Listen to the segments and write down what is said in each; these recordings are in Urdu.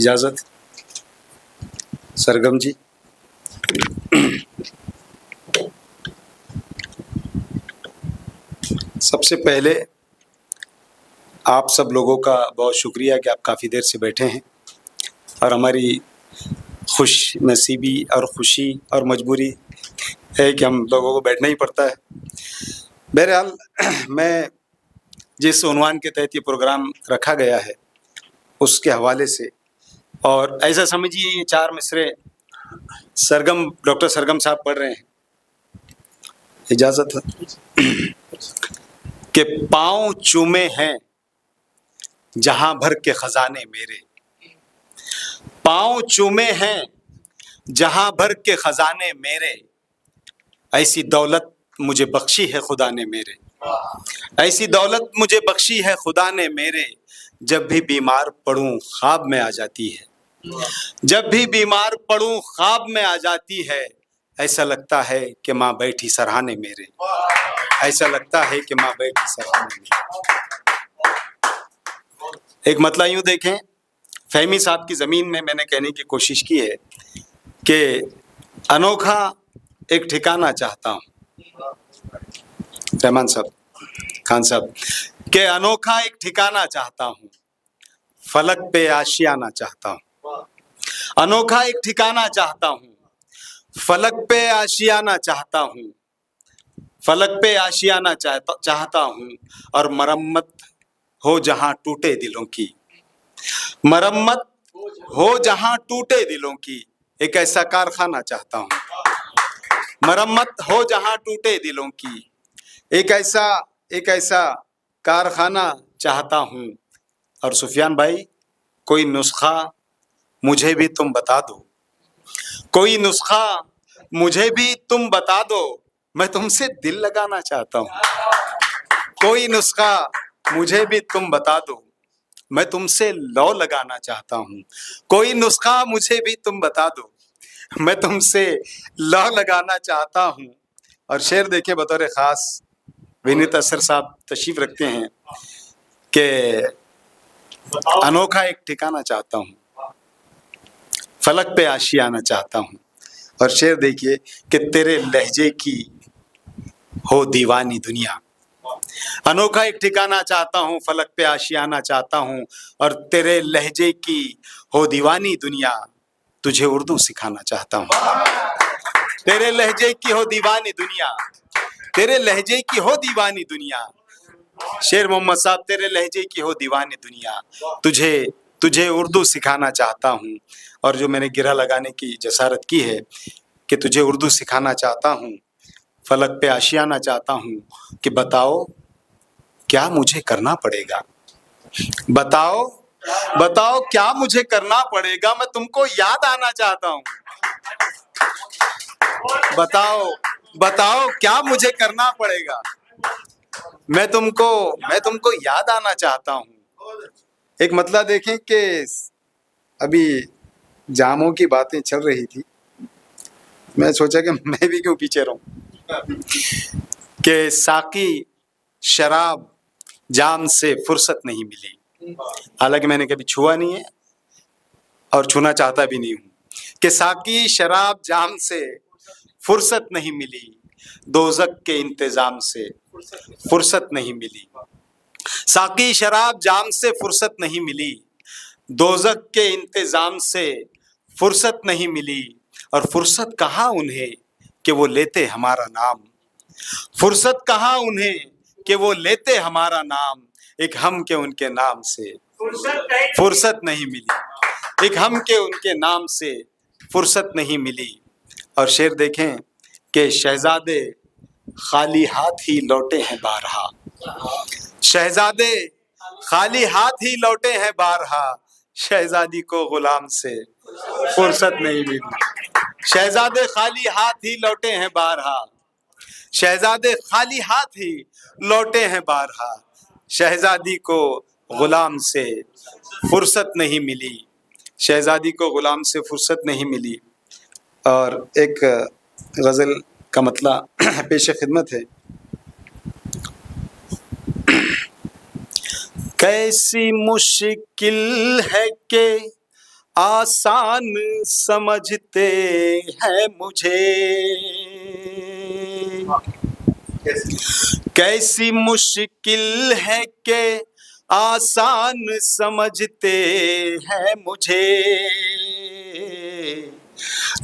اجازت سرگم جی. سب سے پہلے آپ سب لوگوں کا بہت شکریہ کہ آپ کافی دیر سے بیٹھے ہیں اور ہماری خوش نصیبی اور خوشی اور مجبوری ہے کہ ہم لوگوں کو بیٹھنا ہی پڑتا ہے. بہرحال میں جس عنوان کے تحت یہ پروگرام رکھا گیا ہے اس کے حوالے سے، اور ایسا سمجھیے یہ 4 مصرے ڈاکٹر سرگم صاحب پڑھ رہے ہیں. اجازت ہے کہ پاؤں چومے ہیں جہاں بھر کے خزانے میرے، پاؤں چومے ہیں جہاں بھر کے خزانے میرے، ایسی دولت مجھے بخشی ہے خدا نے میرے، ایسی دولت مجھے بخشی ہے خدا نے میرے، جب بھی بیمار پڑوں خواب میں آ جاتی ہے، جب بھی بیمار پڑوں خواب میں آ جاتی ہے، ایسا لگتا ہے کہ ماں بیٹھی سرہانے میرے، ایسا لگتا ہے کہ ماں بیٹھی سرہانے میرے. ایک مطلب یوں دیکھیں، فہمی صاحب کی زمین میں نے کہنے کی کوشش کی ہے کہ انوکھا ایک ٹھکانہ چاہتا ہوں، رحمان صاحب، خان صاحب، کہ انوکھا ایک ٹھکانہ چاہتا ہوں، فلک پہ آشیانہ چاہتا ہوں، انوکھا ایک ٹھکانہ چاہتا ہوں، فلک پہ آشیانہ چاہتا ہوں، فلک پہ آشیانہ چاہتا ہوں، اور مرمت ہو جہاں ٹوٹے دلوں کی، مرمت ہو جہاں ٹوٹے دلوں کی، ایک ایسا کارخانہ چاہتا ہوں، مرمت ہو جہاں ٹوٹے دلوں کی، ایک ایسا کارخانہ چاہتا ہوں. اور سفیان بھائی، کوئی نسخہ مجھے بھی تم بتا دو، کوئی نسخہ مجھے بھی تم بتا دو، میں تم سے دل لگانا چاہتا ہوں، کوئی نسخہ مجھے بھی تم بتا دو، میں تم سے لو لگانا چاہتا ہوں، کوئی نسخہ مجھے بھی تم بتا دو، میں تم سے لو لگانا چاہتا ہوں. اور شعر دیکھیں بطور خاص ونیت اسر صاحب تشریف رکھتے ہیں کہ انوکھا ایک ٹھکانہ چاہتا ہوں، فلک پہ آشیانہ چاہتا ہوں. اور شعر دیکھیے کہ تیرے لہجے کی ہو دیوانی دنیا، انوکھا ایک ٹھکانہ چاہتا ہوں، فلک پہ آشیانہ چاہتا ہوں، اور تیرے لہجے کی ہو دیوانی دنیا، تجھے اردو سکھانا چاہتا ہوں، تیرے لہجے کی ہو دیوانی دنیا، تیرے لہجے کی ہو دیوانی دنیا. شیر محمد صاحب، تیرے لہجے کی ہو دیوانی دنیا، تجھے اردو سکھانا چاہتا ہوں. اور جو میں نے گرہ لگانے کی جسارت کی ہے کہ تجھے اردو سکھانا چاہتا ہوں، فلک پہ آشیانہ چاہتا ہوں، کہ بتاؤ کیا مجھے کرنا پڑے گا، بتاؤ کیا مجھے کرنا پڑے گا، میں تم کو یاد آنا چاہتا ہوں، بتاؤ کیا مجھے کرنا پڑے گا، میں تم کو یاد آنا چاہتا ہوں. ایک مطلب دیکھیں کہ ابھی جاموں کی باتیں چل رہی تھی، میں سوچا کہ میں بھی کیوں پیچھے رہوں، کہ ساقی شراب جام سے فرصت نہیں ملی، حالانکہ میں نے کبھی چھوا نہیں ہے اور چھونا چاہتا بھی نہیں ہوں، کہ ساقی شراب جام سے فرصت نہیں ملی، دوزخ کے انتظام سے فرصت نہیں ملی، ساقی شراب جام سے فرصت نہیں ملی، دوزخ کے انتظام سے فرصت نہیں ملی. اور فرصت کہاں انہیں کہ وہ لیتے ہمارا نام، فرصت کہاں انہیں کہ وہ لیتے ہمارا نام، ایک ہم کے ان کے نام سے فرصت نہیں ملی، ایک ہم کے ان کے نام سے فرصت نہیں ملی. اور شعر دیکھیں کہ شہزادے خالی ہاتھ ہی لوٹے ہیں بارہا، شہزادے خالی ہاتھ ہی لوٹے ہیں بارہا، شہزادی کو غلام سے فرصت نہیں ملی، شہزادے خالی ہاتھ ہی لوٹے ہیں بارہا، شہزادے خالی ہاتھ ہی لوٹے ہیں بارہا، شہزادی کو غلام سے فرصت نہیں ملی، شہزادی کو غلام سے فرصت نہیں ملی. اور ایک غزل کا مطلب پیش خدمت ہے. کیسی مشکل ہے کہ آسان سمجھتے ہیں مجھے، کیسی مشکل ہے کہ آسان سمجھتے ہیں مجھے،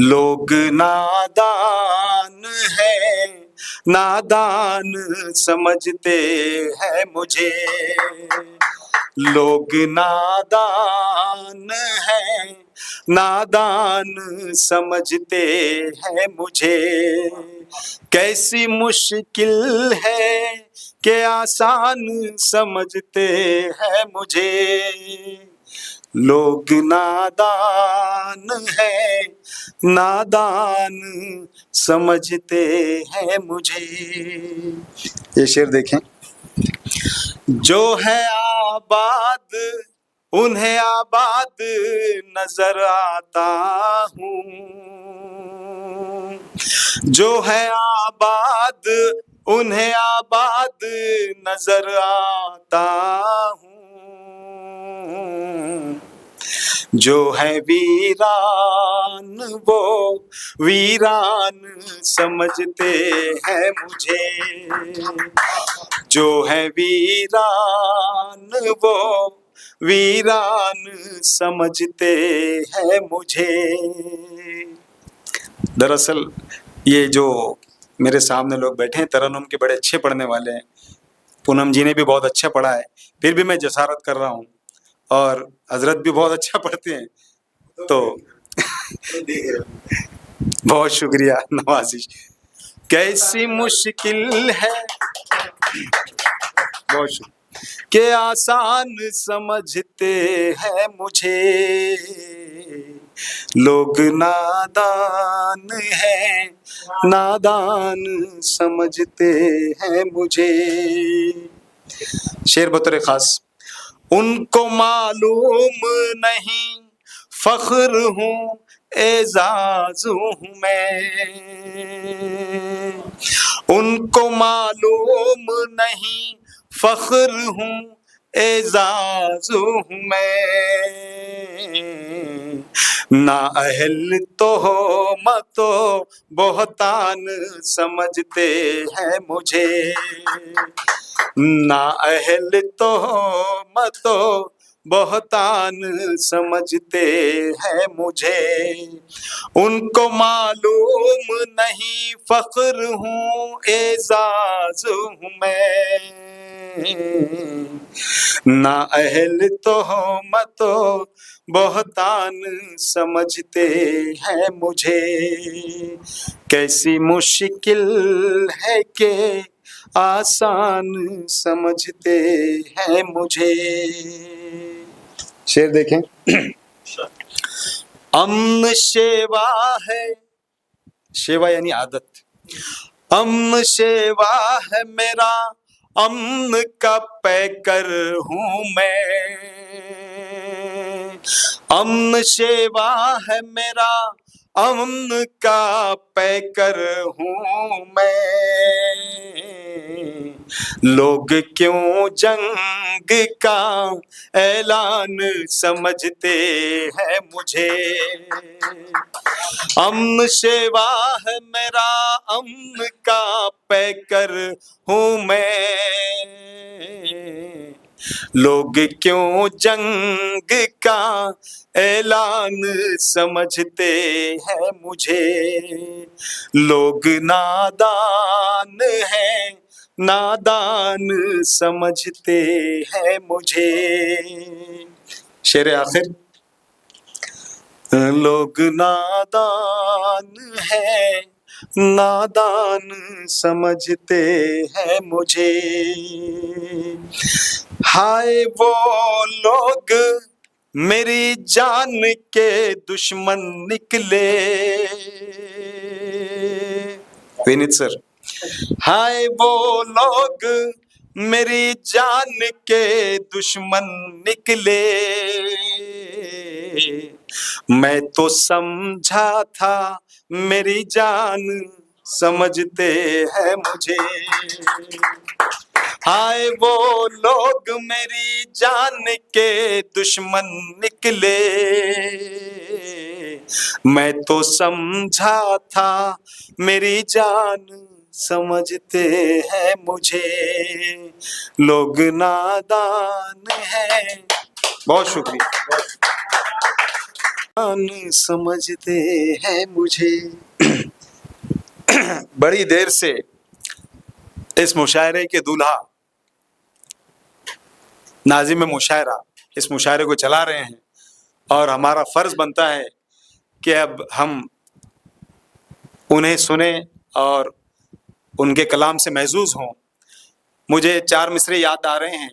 لوگ نادان ہیں، نادان سمجھتے ہیں مجھے، لوگ نادان ہیں، نادان سمجھتے ہیں مجھے، کیسی مشکل ہے کہ آسان سمجھتے ہیں مجھے، لوگ نادان ہیں، نادان سمجھتے ہیں مجھے۔ یہ شعر دیکھیں، جو ہے آباد انہیں آباد نظر آتا ہوں، جو ہے آباد انہیں آباد نظر آتا ہوں، جو ہے ویران وہ ویران سمجھتے ہیں مجھے، جو ہے ویران وہ ویران سمجھتے ہیں مجھے۔ دراصل یہ جو میرے سامنے لوگ بیٹھے ہیں ترنم کے بڑے اچھے پڑھنے والے ہیں، پونم جی نے بھی بہت اچھا پڑھا ہے، پھر بھی میں جسارت کر رہا ہوں، اور حضرت بھی بہت اچھا پڑھتے ہیں، تو بہت شکریہ نوازش۔ کیسی مشکل ہے بہت شکریہ کہ آسان سمجھتے ہیں مجھے، لوگ نادان ہیں، نادان سمجھتے ہیں مجھے۔ شعر بطور خاص، ان کو معلوم نہیں فخر ہوں اعزاز ہوں میں، ان کو معلوم نہیں فخر ہوں اعزاز ہوں میں، نااہل تہمت و بہتان سمجھتے ہیں مجھے، نااہل تہمت و بہتان سمجھتے ہیں مجھے، ان کو معلوم نہیں فخر ہوں اعزاز ہوں میں، نااہل تہمت و بہتان سمجھتے ہیں مجھے، کیسی مشکل ہے کہ آسان سمجھتے ہیں مجھے۔ شعر دیکھیں، امن شیوا ہے، شیوا یعنی عادت، امن شیوا ہے میرا امن کا پیکر ہوں میں، امن شیوا ہے میرا امن کا پیکر ہوں میں، لوگ کیوں جنگ کا اعلان سمجھتے ہیں مجھے، امن شیوا ہے میرا امن کا پیکر ہوں میں، لوگ کیوں جنگ کا اعلان سمجھتے ہیں مجھے، لوگ نادان ہیں، نادان سمجھتے ہیں مجھے۔ شعر آخر، لوگ نادان ہیں، نادان سمجھتے ہیں مجھے، ہائے وہ لوگ میری جان کے دشمن نکلے، وینیت سر، ہائے وہ لوگ میری جان کے دشمن نکلے، میں تو سمجھا تھا میری جان سمجھتے ہیں مجھے، ہائے وہ لوگ میری جان کے دشمن نکلے، میں تو سمجھا تھا میری جان سمجھتے ہیں مجھے لوگ نادان ہیں. بہت شکریہ. جان سمجھتے ہیں مجھے. بڑی دیر سے اس مشاعرے کے دولہا ناظم مشاعرہ اس مشاعرے کو چلا رہے ہیں اور ہمارا فرض بنتا ہے کہ اب ہم انہیں سنیں اور ان کے کلام سے محظوظ ہوں. مجھے 4 مصرے یاد آ رہے ہیں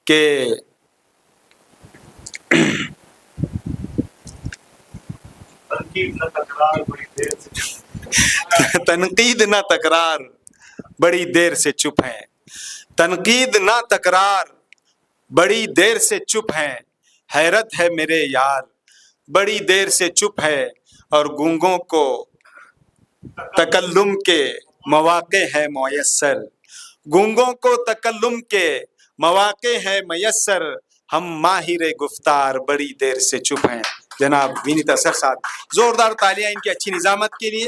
کہ تنقید نہ تکرار بڑی دیر سے چپ ہیں. تنقید نہ تکرار بڑی دیر سے چپ ہیں. حیرت ہے میرے یار بڑی دیر سے چپ ہے. اور گونگوں کو تکلم کے مواقع ہے میسر. گونگوں کو تکلم کے مواقع ہے میسر. ہم ماہر گفتار بڑی دیر سے چپ ہیں. جناب وینیت اثر صاحب، زوردار تالیاں ان کی اچھی نظامت کے لیے.